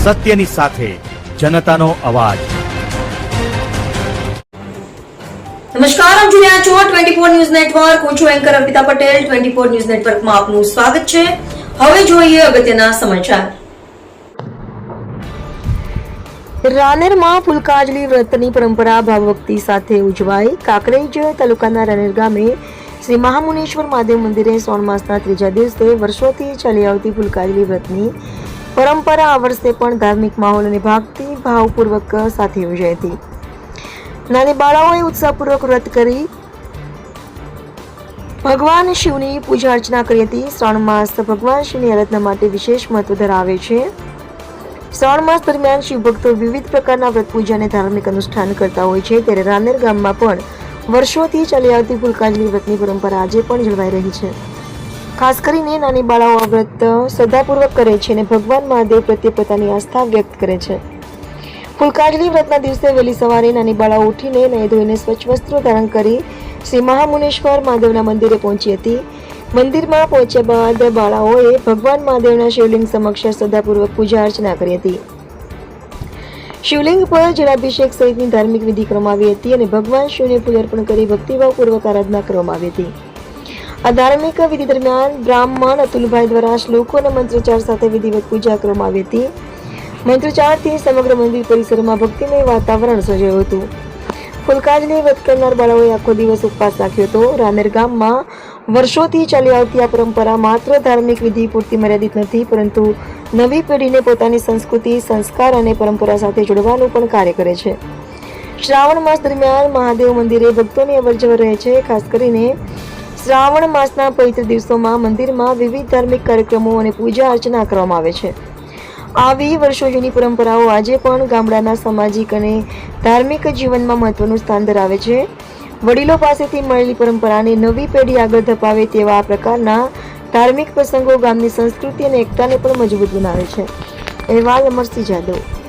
સત્યની સાથે જનતાનો અવાજ। નમસ્કાર, આપ જોઈ રહ્યા છો 24 ન્યૂઝ નેટવર્ક। હું છું એન્કર અર્પિતા પટેલ। 24 ન્યૂઝ નેટવર્કમાં આપનું સ્વાગત છે। હવે જોઈએ અગત્યના સમાચાર। રાનેરમાં ફૂલકાજલી વ્રતની પરંપરા ભાવભક્તિ સાથે ઉજવાઈ। કાંકરેજ તાલુકાના રાનેર ગામે શ્રી મહામુનેશ્વર મહાદેવ મંદિરે શ્રાવણ માસના ત્રીજા દિવસે વર્ષોથી ચાલી આવતી ફૂલકાજલી વ્રતની પરંપરા આ વર્ષે પણ ધાર્મિક માહોલ અને ભક્તિ ભાવપૂર્વક સાથે યોજાઈ હતી। નાની બાળાઓએ ઉત્સાહપૂર્વક વ્રત કરી ભગવાન શિવની પૂજા અર્ચના કરી હતી। શ્રાવણ માસ ભગવાન શિવની આરાધના માટે વિશેષ મહત્વ ધરાવે છે। શ્રાવણ માસ દરમિયાન શિવ ભક્તો વિવિધ પ્રકારના વ્રત પૂજા અને ધાર્મિક અનુષ્ઠાન કરતા હોય છે। ત્યારે રાનેર ગામમાં પણ વર્ષોથી ચાલી આવતી ફૂલકાજલી વ્રતની પરંપરા આજે પણ જળવાઈ રહી છે। ખાસ કરીને નાની બાળાઓ આ વ્રત શ્રદ્ધાપૂર્વક કરે છે અને ભગવાન મહાદેવ પ્રત્યે પોતાની આસ્થા વ્યક્ત કરે છે। ફૂલકાજલી વ્રતના દિવસે વહેલી સવારે નાની બાળાઓ ઉઠીને નાહી ધોઈને સ્વચ્છ વસ્ત્રો ધારણ કરી શ્રી મહામુનેશ્વર મહાદેવના મંદિરે પહોંચી હતી। મંદિરમાં પહોંચ્યા બાદ બાળાઓએ ભગવાન મહાદેવના શિવલિંગ સમક્ષ શ્રદ્ધાપૂર્વક પૂજા અર્ચના કરી હતી। શિવલિંગ પર જળાભિષેક સહિતની ધાર્મિક વિધિ કરવામાં આવી હતી અને ભગવાન શિવને ફૂલ અર્પણ કરી ભક્તિભાવપૂર્વક આરાધના કરવામાં આવી હતી। આ ધાર્મિક વિધિ દરમિયાન બ્રાહ્મણ અતુલભાઈ દ્વારા શ્લોકો અને મંત્રોચ્ચાર સાથે વિધિવત પૂજા કરવામાં આવી હતી। મંત્રોચ્ચારથી સમગ્ર મંદિર પરિસરમાં ભક્તિમય વાતાવરણ સર્જાયું હતું। ફૂલકાજલી વ્રત કરનાર બાળાઓએ આખો દિવસ ઉપવાસ રાખ્યો હતો। રાનેર ગામમાં વર્ષોથી ચાલી આવતી આ પરંપરા માત્ર ધાર્મિક વિધિ પૂરતી મર્યાદિત નથી, પરંતુ નવી પેઢીને પોતાની સંસ્કૃતિ, સંસ્કાર અને પરંપરા સાથે જોડવાનું પણ કાર્ય કરે છે। શ્રાવણ માસ દરમિયાન મહાદેવ મંદિરે ભક્તોની અવરજવર રહે છે। ખાસ કરીને શ્રાવણ માસના પવિત્ર દિવસોમાં મંદિરમાં વિવિધ ધાર્મિક કાર્યક્રમો અને પૂજા અર્ચના કરવામાં આવે છે। આવી વર્ષો જૂની પરંપરાઓ આજે પણ ગામડાના સામાજિક અને ધાર્મિક જીવનમાં મહત્વનું સ્થાન ધરાવે છે। વડીલો પાસેથી મળેલી પરંપરાને નવી પેઢી આગળ ધપાવે તેવા આ પ્રકારના ધાર્મિક પ્રસંગો ગામની સંસ્કૃતિ અને એકતાને પણ મજબૂત બનાવે છે। અહેવાલ અમરસિંહ જાદવ।